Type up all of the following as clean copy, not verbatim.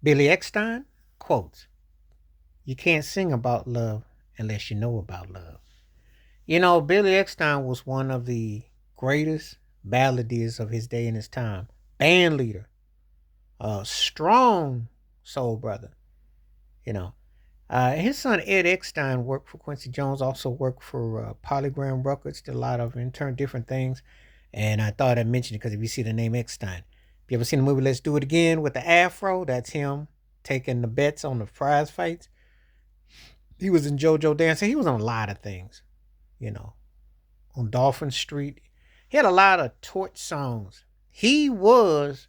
Billy Eckstine quotes, "You can't sing about love unless you know about love." You know, Billy Eckstine was one of the greatest balladeers of his day and his time. Band leader, a strong soul brother, you know. His son Ed Eckstein worked for Quincy Jones, also worked for Polygram Records, did a lot of intern different things. And I thought I'd mention it because if you see the name Eckstein, if you ever seen the movie Let's Do It Again with the afro, that's him taking the bets on the prize fights. He was in JoJo Dancing. He was on a lot of things, you know, on Dolphin Street. He had a lot of torch songs. He was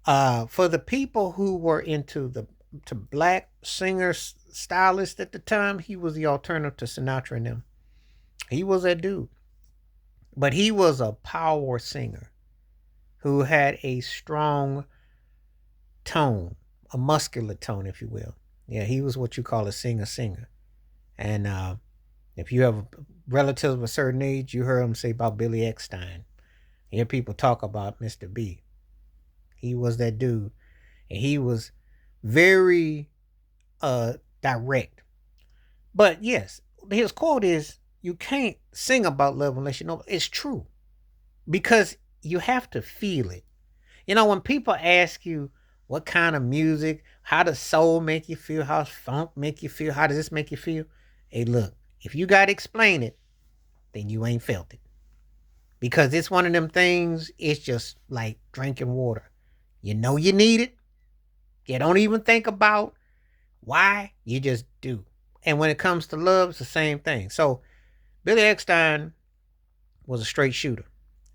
for the people who were into the to black singers stylist at the time, he was the alternative to Sinatra and them. He was that dude. But he was a power singer who had a strong tone, a muscular tone, if you will. Yeah, he was what you call a singer. And if you have relatives of a certain age, you heard them say about Billy Eckstine. You hear people talk about Mr. B. He was that dude. And he was very direct. But yes, his quote is, "You can't sing about love unless you know." It's true because you have to feel it. You know, when people ask you what kind of music, how does soul make you feel, how does funk make you feel, how does this make you feel? Hey, look, if you got to explain it, then you ain't felt it because it's one of them things. It's just like drinking water. You know you need it. You don't even think about why. You just do. And when it comes to love, it's the same thing. So Billy Eckstine was a straight shooter.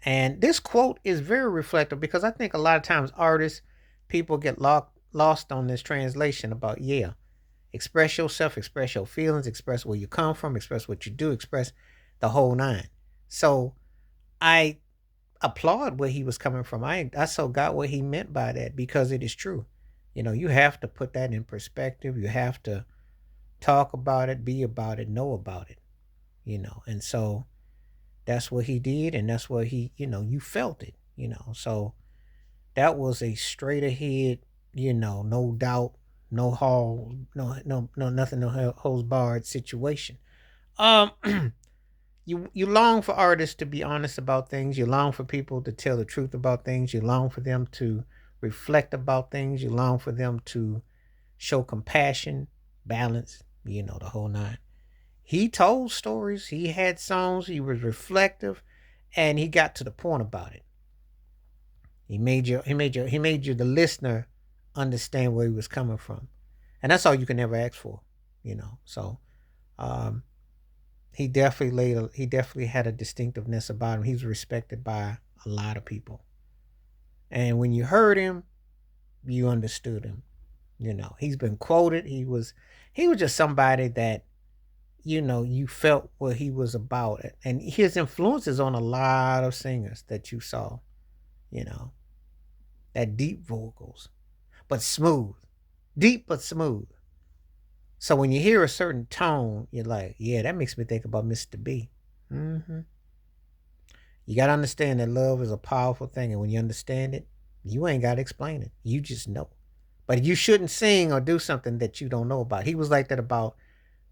And this quote is very reflective because I think a lot of times artists, people get lost on this translation about, yeah, express yourself, express your feelings, express where you come from, express what you do, express the whole nine. So I applaud where he was coming from. I so got what he meant by that because it is true. You know, you have to put that in perspective. You have to talk about it, be about it, know about it, you know. And so that's what he did, and that's what he, you know, you felt it, you know. So that was a straight ahead, you know, no doubt, no hall, no nothing, no holds barred situation. Um, you long for artists to be honest about things. You long for people to tell the truth about things. You long for them to reflect about things. You long for them to show compassion, balance, you know, the whole nine. He told stories, he had songs, he was reflective, and he got to the point about it. He made you the listener understand where he was coming from. And that's all you can ever ask for, you know. So um he definitely had a distinctiveness about him. He was respected by a lot of people. And when you heard him, you understood him. You know, he's been quoted. He was just somebody that, you know, you felt what he was about. And his influences on a lot of singers that you saw, you know, that deep vocals, but smooth, deep but smooth. So when you hear a certain tone, you're like, yeah, that makes me think about Mr. B. Hmm. You got to understand that love is a powerful thing. And when you understand it, you ain't got to explain it. You just know. But you shouldn't sing or do something that you don't know about. He was like that about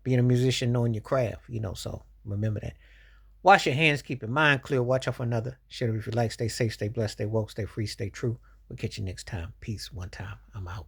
being a musician, knowing your craft, you know, so remember that. Wash your hands, keep your mind clear, watch out for another. Share it if you like. Stay safe, stay blessed, stay woke, stay free, stay true. We'll catch you next time. Peace, one time. I'm out.